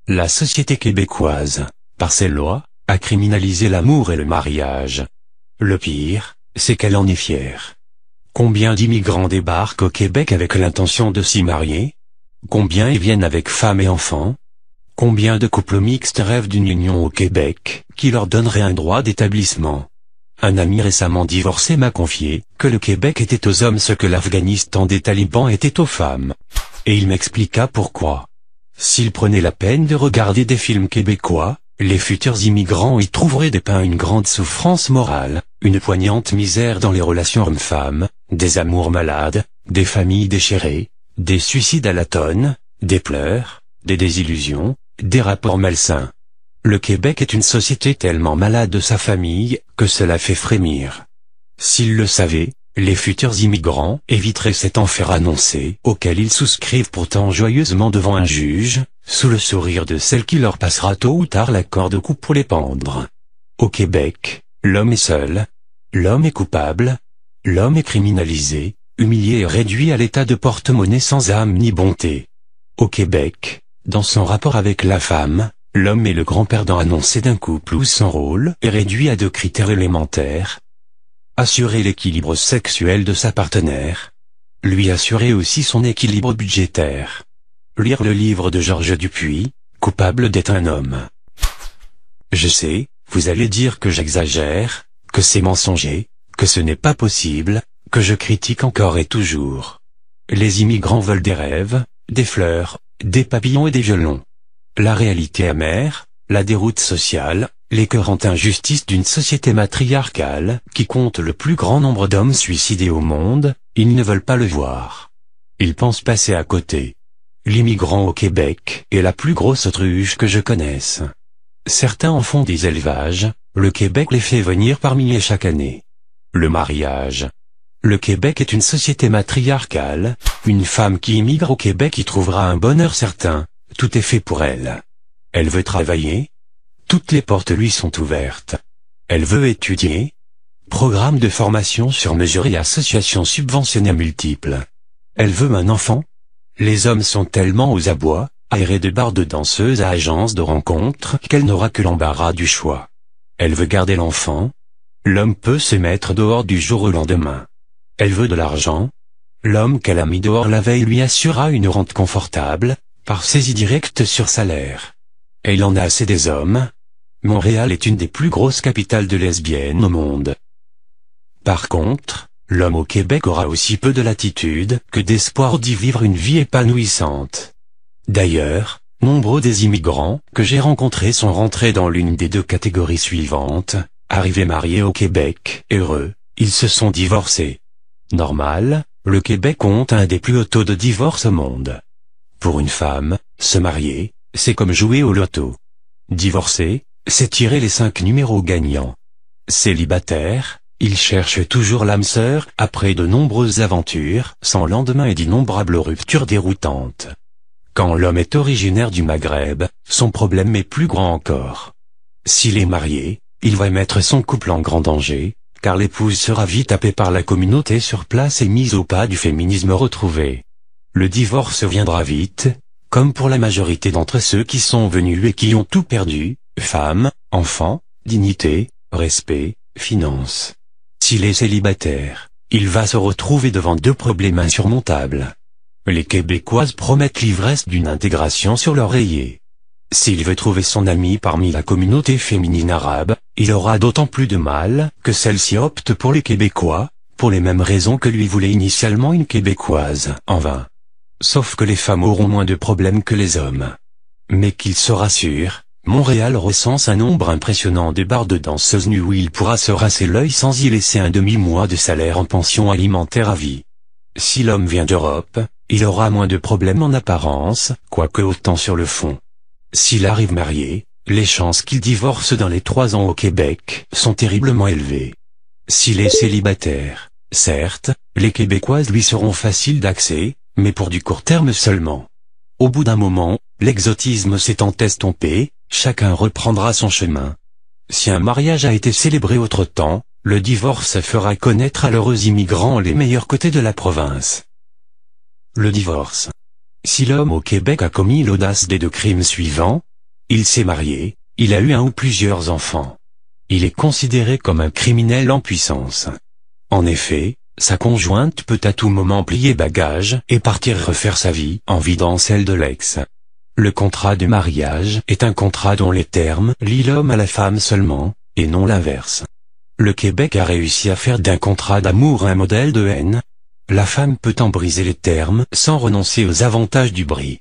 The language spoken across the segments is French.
La société québécoise, par ses lois, a criminalisé l'amour et le mariage. Le pire, c'est qu'elle en est fière. Combien d'immigrants débarquent au Québec avec l'intention de s'y marier? Combien y viennent avec femmes et enfants? Combien de couples mixtes rêvent d'une union au Québec, qui leur donnerait un droit d'établissement? Un ami récemment divorcé m'a confié que le Québec était aux hommes ce que l'Afghanistan des talibans était aux femmes. Et il m'expliqua pourquoi. S'il prenait la peine de regarder des films québécois, les futurs immigrants y trouveraient dépeint une grande souffrance morale, une poignante misère dans les relations hommes-femmes, des amours malades, des familles déchirées, des suicides à la tonne, des pleurs, des désillusions, des rapports malsains. Le Québec est une société tellement malade de sa famille, que cela fait frémir. S'ils le savaient, les futurs immigrants éviteraient cet enfer annoncé, auquel ils souscrivent pourtant joyeusement devant un juge, sous le sourire de celle qui leur passera tôt ou tard la corde au cou pour les pendre. Au Québec, l'homme est seul, l'homme est coupable, l'homme est criminalisé, humilié et réduit à l'état de porte-monnaie sans âme ni bonté. Au Québec, dans son rapport avec la femme, l'homme est le grand perdant annoncé d'un couple où son rôle est réduit à 2 critères élémentaires. Assurer l'équilibre sexuel de sa partenaire. Lui assurer aussi son équilibre budgétaire. Lire le livre de Georges Dupuis, Coupable d'être un homme. Je sais, vous allez dire que j'exagère, que c'est mensonger, que ce n'est pas possible, que je critique encore et toujours. Les immigrants veulent des rêves, des fleurs, des papillons et des violons. La réalité amère, la déroute sociale, l'écœurante injustice d'une société matriarcale qui compte le plus grand nombre d'hommes suicidés au monde, ils ne veulent pas le voir. Ils pensent passer à côté. L'immigrant au Québec est la plus grosse autruche que je connaisse. Certains en font des élevages, le Québec les fait venir par milliers chaque année. Le mariage. Le Québec est une société matriarcale, une femme qui immigre au Québec y trouvera un bonheur certain, tout est fait pour elle. Elle veut travailler? Toutes les portes lui sont ouvertes. Elle veut étudier? Programme de formation sur mesure et associations subventionnées multiples. Elle veut un enfant? Les hommes sont tellement aux abois, aérés de bars de danseuses à agences de rencontres, qu'elle n'aura que l'embarras du choix. Elle veut garder l'enfant? L'homme peut se mettre dehors du jour au lendemain. Elle veut de l'argent? L'homme qu'elle a mis dehors la veille lui assurera une rente confortable, par saisie directe sur salaire. Et il en a assez des hommes. Montréal est une des plus grosses capitales de lesbiennes au monde. Par contre, l'homme au Québec aura aussi peu de latitude que d'espoir d'y vivre une vie épanouissante. D'ailleurs, nombreux des immigrants que j'ai rencontrés sont rentrés dans l'une des 2 catégories suivantes. Arrivés mariés au Québec, heureux, ils se sont divorcés. Normal, le Québec compte un des plus hauts taux de divorce au monde. Pour une femme, se marier, c'est comme jouer au loto. Divorcer, c'est tirer les 5 numéros gagnants. Célibataire, il cherche toujours l'âme sœur après de nombreuses aventures sans lendemain et d'innombrables ruptures déroutantes. Quand l'homme est originaire du Maghreb, son problème est plus grand encore. S'il est marié, il va mettre son couple en grand danger, car l'épouse sera vite happée par la communauté sur place et mise au pas du féminisme retrouvé. Le divorce viendra vite, comme pour la majorité d'entre ceux qui sont venus et qui ont tout perdu, femmes, enfants, dignité, respect, finances. S'il est célibataire, il va se retrouver devant 2 problèmes insurmontables. Les Québécoises promettent l'ivresse d'une intégration sur l'oreiller. S'il veut trouver son ami parmi la communauté féminine arabe, il aura d'autant plus de mal que celle-ci opte pour les Québécois, pour les mêmes raisons que lui voulait initialement une Québécoise, en vain. Sauf que les femmes auront moins de problèmes que les hommes. Mais qu'il se rassure, Montréal recense un nombre impressionnant de bars de danseuses nues où il pourra se rincer l'œil sans y laisser un demi-mois de salaire en pension alimentaire à vie. Si l'homme vient d'Europe, il aura moins de problèmes en apparence, quoique autant sur le fond. S'il arrive marié, les chances qu'il divorce dans les 3 ans au Québec sont terriblement élevées. S'il est célibataire, certes, les Québécoises lui seront faciles d'accès, mais pour du court terme seulement. Au bout d'un moment, l'exotisme s'étant estompé, chacun reprendra son chemin. Si un mariage a été célébré autre-temps, le divorce fera connaître à l'heureux immigrant les meilleurs côtés de la province. Le divorce. Si l'homme au Québec a commis l'audace des 2 crimes suivants, il s'est marié, il a eu un ou plusieurs enfants. Il est considéré comme un criminel en puissance. En effet, sa conjointe peut à tout moment plier bagage et partir refaire sa vie en vidant celle de l'ex. Le contrat de mariage est un contrat dont les termes lient l'homme à la femme seulement, et non l'inverse. Le Québec a réussi à faire d'un contrat d'amour un modèle de haine. La femme peut en briser les termes sans renoncer aux avantages du bris.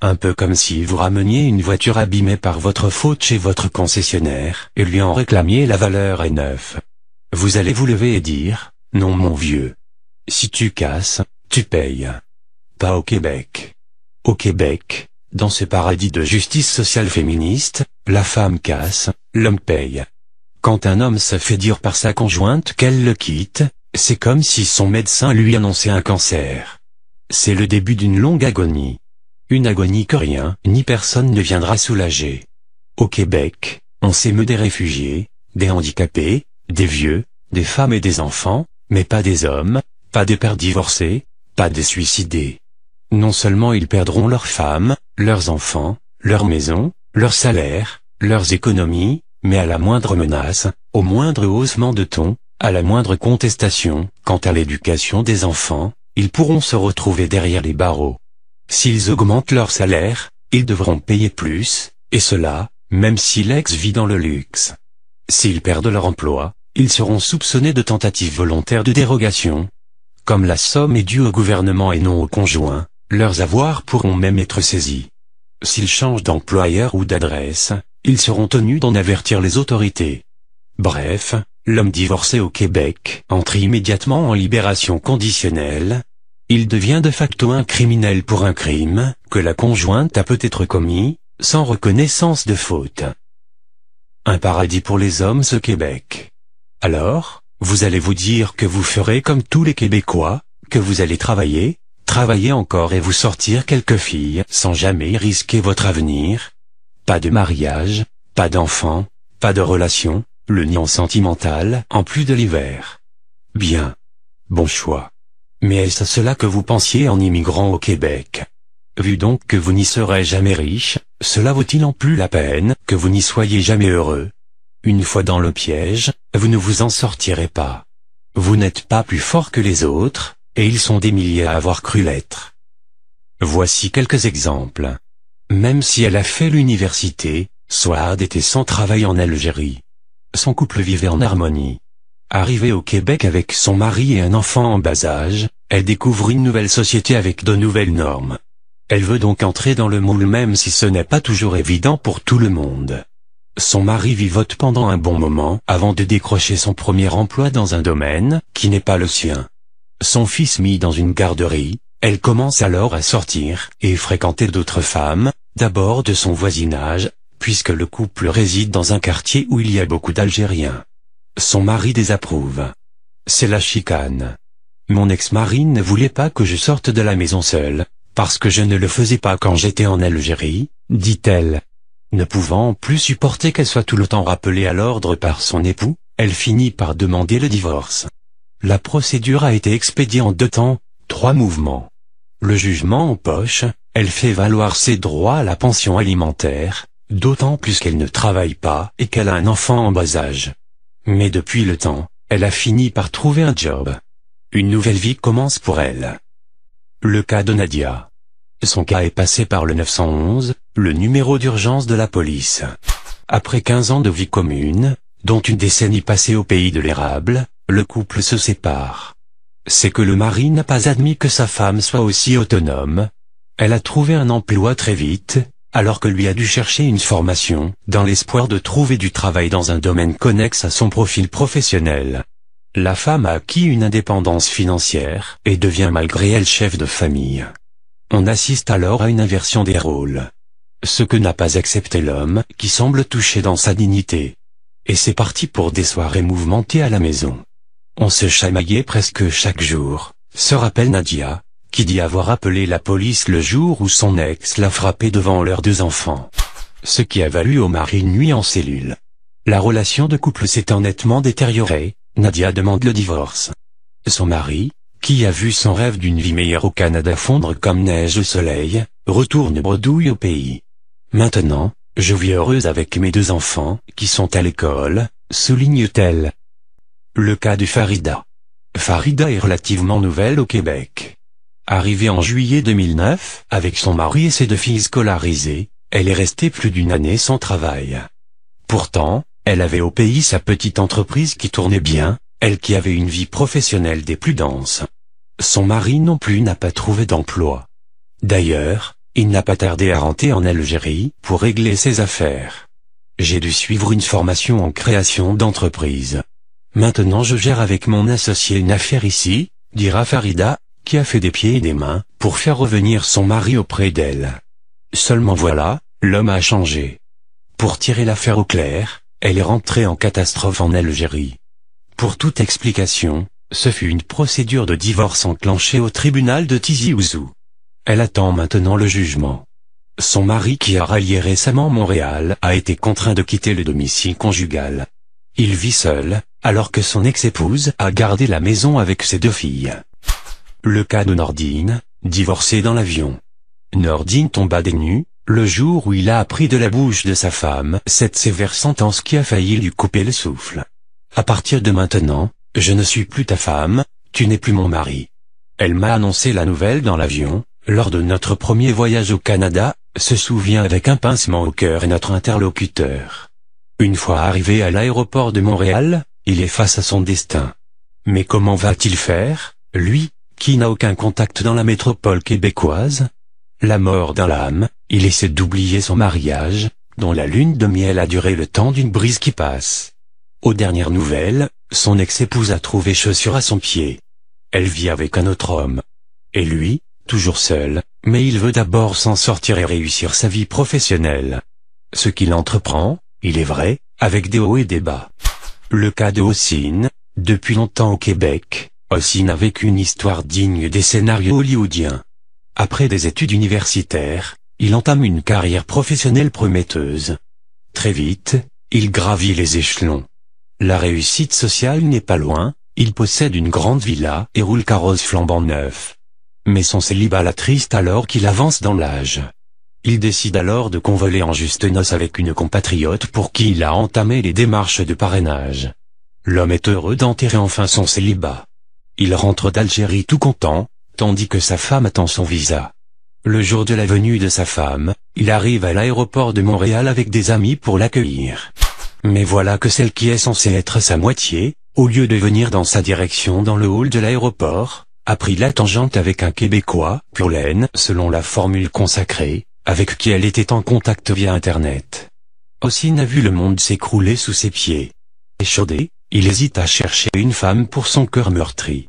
Un peu comme si vous rameniez une voiture abîmée par votre faute chez votre concessionnaire et lui en réclamiez la valeur à neuf. Vous allez vous lever et dire, non mon vieux. Si tu casses, tu payes. Pas au Québec. Au Québec, dans ce paradis de justice sociale féministe, la femme casse, l'homme paye. Quand un homme se fait dire par sa conjointe qu'elle le quitte, c'est comme si son médecin lui annonçait un cancer. C'est le début d'une longue agonie. Une agonie que rien ni personne ne viendra soulager. Au Québec, on s'émeut des réfugiés, des handicapés, des vieux, des femmes et des enfants, mais pas des hommes, pas des pères divorcés, pas des suicidés. Non seulement ils perdront leurs femmes, leurs enfants, leur maison, leur salaire, leurs économies, mais à la moindre menace, au moindre haussement de ton, à la moindre contestation, quant à l'éducation des enfants, ils pourront se retrouver derrière les barreaux. S'ils augmentent leur salaire, ils devront payer plus, et cela, même si l'ex vit dans le luxe. S'ils perdent leur emploi, ils seront soupçonnés de tentative volontaire de dérogation. Comme la somme est due au gouvernement et non au conjoint, leurs avoirs pourront même être saisis. S'ils changent d'employeur ou d'adresse, ils seront tenus d'en avertir les autorités. Bref, l'homme divorcé au Québec entre immédiatement en libération conditionnelle. Il devient de facto un criminel pour un crime que la conjointe a peut-être commis, sans reconnaissance de faute. Un paradis pour les hommes ce Québec. Alors, vous allez vous dire que vous ferez comme tous les Québécois, que vous allez travailler encore et vous sortir quelques filles sans jamais risquer votre avenir. Pas de mariage, pas d'enfants, pas de relation, le niant sentimental en plus de l'hiver. Bien. Bon choix. Mais est-ce à cela que vous pensiez en immigrant au Québec? Vu donc que vous n'y serez jamais riche, cela vaut-il en plus la peine que vous n'y soyez jamais heureux? Une fois dans le piège, vous ne vous en sortirez pas. Vous n'êtes pas plus fort que les autres, et ils sont des milliers à avoir cru l'être. Voici quelques exemples. Même si elle a fait l'université, Souad était sans travail en Algérie. Son couple vivait en harmonie. Arrivée au Québec avec son mari et un enfant en bas âge, elle découvre une nouvelle société avec de nouvelles normes. Elle veut donc entrer dans le moule même si ce n'est pas toujours évident pour tout le monde. Son mari vivote pendant un bon moment avant de décrocher son premier emploi dans un domaine qui n'est pas le sien. Son fils mis dans une garderie, elle commence alors à sortir et fréquenter d'autres femmes, d'abord de son voisinage, puisque le couple réside dans un quartier où il y a beaucoup d'Algériens. Son mari désapprouve. C'est la chicane. Mon ex-mari ne voulait pas que je sorte de la maison seule, parce que je ne le faisais pas quand j'étais en Algérie, dit-elle. Ne pouvant plus supporter qu'elle soit tout le temps rappelée à l'ordre par son époux, elle finit par demander le divorce. La procédure a été expédiée en 2 temps, 3 mouvements. Le jugement en poche, elle fait valoir ses droits à la pension alimentaire, d'autant plus qu'elle ne travaille pas et qu'elle a un enfant en bas âge. Mais depuis le temps, elle a fini par trouver un job. Une nouvelle vie commence pour elle. Le cas de Nadia. Son cas est passé par le 911, le numéro d'urgence de la police. Après 15 ans de vie commune, dont une décennie passée au pays de l'érable, le couple se sépare. C'est que le mari n'a pas admis que sa femme soit aussi autonome. Elle a trouvé un emploi très vite, alors que lui a dû chercher une formation, dans l'espoir de trouver du travail dans un domaine connexe à son profil professionnel. La femme a acquis une indépendance financière et devient malgré elle chef de famille. On assiste alors à une inversion des rôles. Ce que n'a pas accepté l'homme, qui semble touché dans sa dignité. Et c'est parti pour des soirées mouvementées à la maison. On se chamaillait presque chaque jour, se rappelle Nadia, qui dit avoir appelé la police le jour où son ex l'a frappé devant leurs 2 enfants. Ce qui a valu au mari une nuit en cellule. La relation de couple s'étant nettement détériorée, Nadia demande le divorce. Son mari, qui a vu son rêve d'une vie meilleure au Canada fondre comme neige au soleil, retourne bredouille au pays. Maintenant, Je vis heureuse avec mes 2 enfants, qui sont à l'école, souligne-t-elle. Le cas de Farida. Farida est relativement nouvelle au Québec. Arrivée en juillet 2009, avec son mari et ses 2 filles scolarisées, elle est restée plus d'1 année sans travail. Pourtant, elle avait au pays sa petite entreprise qui tournait bien, elle qui avait une vie professionnelle des plus denses. Son mari non plus n'a pas trouvé d'emploi. D'ailleurs, il n'a pas tardé à rentrer en Algérie pour régler ses affaires. J'ai dû suivre une formation en création d'entreprise. Maintenant je gère avec mon associé une affaire ici, dira Farida, qui a fait des pieds et des mains pour faire revenir son mari auprès d'elle. Seulement voilà, l'homme a changé. Pour tirer l'affaire au clair, elle est rentrée en catastrophe en Algérie. Pour toute explication, ce fut une procédure de divorce enclenchée au tribunal de Tizi Ouzou. Elle attend maintenant le jugement. Son mari qui a rallié récemment Montréal a été contraint de quitter le domicile conjugal. Il vit seul, alors que son ex-épouse a gardé la maison avec ses 2 filles. Le cas de Nordine, divorcé dans l'avion. Nordine tomba des nues, le jour où il a appris de la bouche de sa femme cette sévère sentence qui a failli lui couper le souffle. À partir de maintenant, je ne suis plus ta femme, tu n'es plus mon mari. Elle m'a annoncé la nouvelle dans l'avion, lors de notre premier voyage au Canada, se souvient avec un pincement au cœur et notre interlocuteur. Une fois arrivé à l'aéroport de Montréal, il est face à son destin. Mais comment va-t-il faire, lui, qui n'a aucun contact dans la métropole québécoise? La mort dans l'âme, il essaie d'oublier son mariage, dont la lune de miel a duré le temps d'une brise qui passe. Aux dernières nouvelles, son ex-épouse a trouvé chaussure à son pied. Elle vit avec un autre homme. Et lui, toujours seul, mais il veut d'abord s'en sortir et réussir sa vie professionnelle. Ce qu'il entreprend, il est vrai, avec des hauts et des bas. Le cas de Hossein, depuis longtemps au Québec, Hossein a vécu une histoire digne des scénarios hollywoodiens. Après des études universitaires, il entame une carrière professionnelle prometteuse. Très vite, il gravit les échelons. La réussite sociale n'est pas loin, il possède une grande villa et roule carrosse flambant neuf. Mais son célibat l'attriste alors qu'il avance dans l'âge. Il décide alors de convoler en juste noces avec une compatriote pour qui il a entamé les démarches de parrainage. L'homme est heureux d'enterrer enfin son célibat. Il rentre d'Algérie tout content, tandis que sa femme attend son visa. Le jour de la venue de sa femme, il arrive à l'aéroport de Montréal avec des amis pour l'accueillir. Mais voilà que celle qui est censée être sa moitié, au lieu de venir dans sa direction dans le hall de l'aéroport, a pris la tangente avec un Québécois, pur laine selon la formule consacrée, avec qui elle était en contact via Internet. Hossein a vu le monde s'écrouler sous ses pieds. Échaudé, il hésite à chercher une femme pour son cœur meurtri.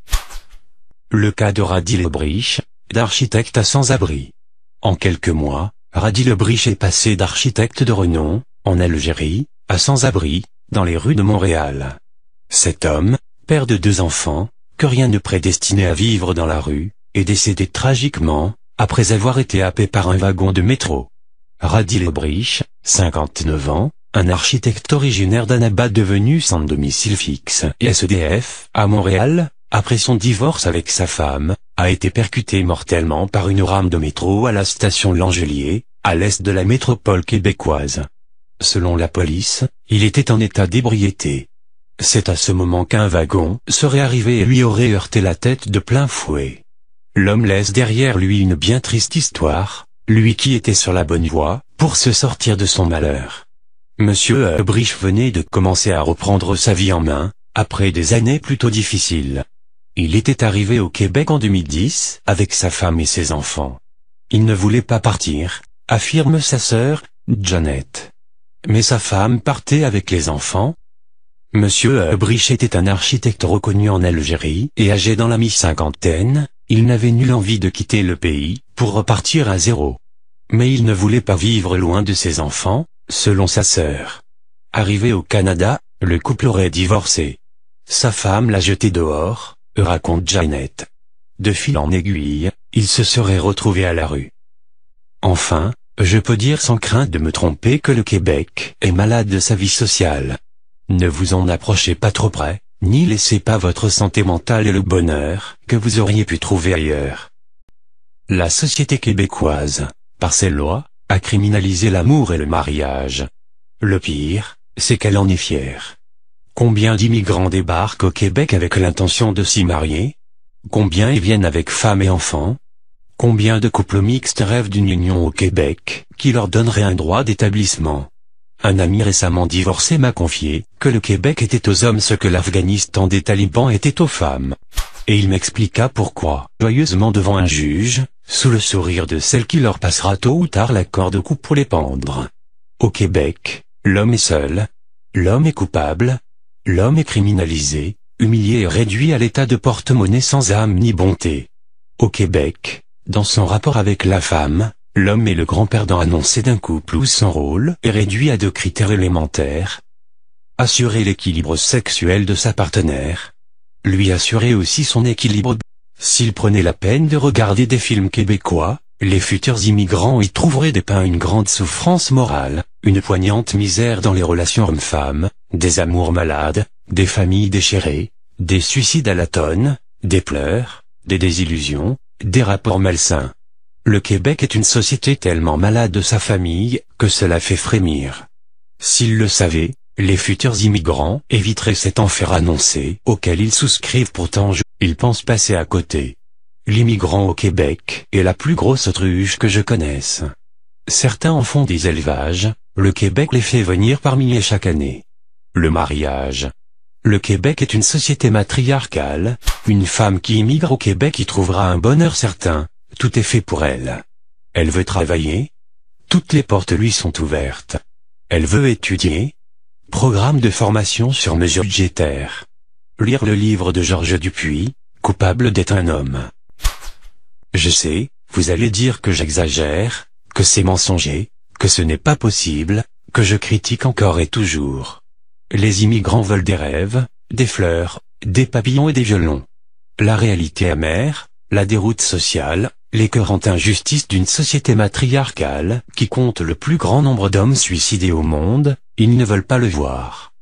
Le cas de Radi Lebrich, d'architecte à sans-abri. En quelques mois, Radi Lebrich est passé d'architecte de renom, en Algérie, à sans-abri, dans les rues de Montréal. Cet homme, père de 2 enfants, que rien ne prédestinait à vivre dans la rue, est décédé tragiquement, après avoir été happé par un wagon de métro. Radi Lebrich, 59 ans, un architecte originaire d'Annaba devenu sans domicile fixe et SDF, à Montréal, après son divorce avec sa femme, a été percuté mortellement par une rame de métro à la station Langelier, à l'est de la métropole québécoise. Selon la police, il était en état d'ébriété. C'est à ce moment qu'un wagon serait arrivé et lui aurait heurté la tête de plein fouet. L'homme laisse derrière lui une bien triste histoire, lui qui était sur la bonne voie, pour se sortir de son malheur. Monsieur Lebrich venait de commencer à reprendre sa vie en main, après des années plutôt difficiles. Il était arrivé au Québec en 2010, avec sa femme et ses enfants. Il ne voulait pas partir, affirme sa sœur, Janet. Mais sa femme partait avec les enfants. Monsieur Lebrich était un architecte reconnu en Algérie et âgé dans la mi-cinquantaine, il n'avait nulle envie de quitter le pays, pour repartir à zéro. Mais il ne voulait pas vivre loin de ses enfants, selon sa sœur. Arrivé au Canada, le couple aurait divorcé. Sa femme l'a jeté dehors, raconte Janet. De fil en aiguille, il se serait retrouvé à la rue. Enfin, je peux dire sans crainte de me tromper que le Québec est malade de sa vie sociale. Ne vous en approchez pas trop près, ni laissez pas votre santé mentale et le bonheur que vous auriez pu trouver ailleurs. La société québécoise, par ses lois, à criminaliser l'amour et le mariage. Le pire, c'est qu'elle en est fière. Combien d'immigrants débarquent au Québec avec l'intention de s'y marier? Combien y viennent avec femmes et enfants? Combien de couples mixtes rêvent d'une union au Québec, qui leur donnerait un droit d'établissement? Un ami récemment divorcé m'a confié que le Québec était aux hommes ce que l'Afghanistan des talibans était aux femmes. Et il m'expliqua pourquoi, joyeusement devant un juge, sous le sourire de celle qui leur passera tôt ou tard la corde au cou pour les pendre. Au Québec, l'homme est seul, l'homme est coupable, l'homme est criminalisé, humilié et réduit à l'état de porte-monnaie sans âme ni bonté. Au Québec, dans son rapport avec la femme, l'homme est le grand perdant annoncé d'un couple où son rôle est réduit à 2 critères élémentaires. Assurer l'équilibre sexuel de sa partenaire. Lui assurer aussi son équilibre. S'il prenait la peine de regarder des films québécois, les futurs immigrants y trouveraient dépeint une grande souffrance morale, une poignante misère dans les relations hommes-femmes, des amours malades, des familles déchirées, des suicides à la tonne, des pleurs, des désillusions, des rapports malsains. Le Québec est une société tellement malade de sa famille, que cela fait frémir. S'ils le savaient, les futurs immigrants éviteraient cet enfer annoncé auquel ils souscrivent pourtant. Ils pensent passer à côté. L'immigrant au Québec est la plus grosse autruche que je connaisse. Certains en font des élevages, le Québec les fait venir par milliers chaque année. Le mariage. Le Québec est une société matriarcale, une femme qui immigre au Québec y trouvera un bonheur certain, tout est fait pour elle. Elle veut travailler? Toutes les portes lui sont ouvertes. Elle veut étudier? Programme de formation sur mesure budgétaire. Lire le livre de Georges Dupuis, Coupable d'être un homme. Je sais, vous allez dire que j'exagère, que c'est mensonger, que ce n'est pas possible, que je critique encore et toujours. Les immigrants veulent des rêves, des fleurs, des papillons et des violons. La réalité amère, la déroute sociale, l'écœurante injustice d'une société matriarcale qui compte le plus grand nombre d'hommes suicidés au monde, ils ne veulent pas le voir.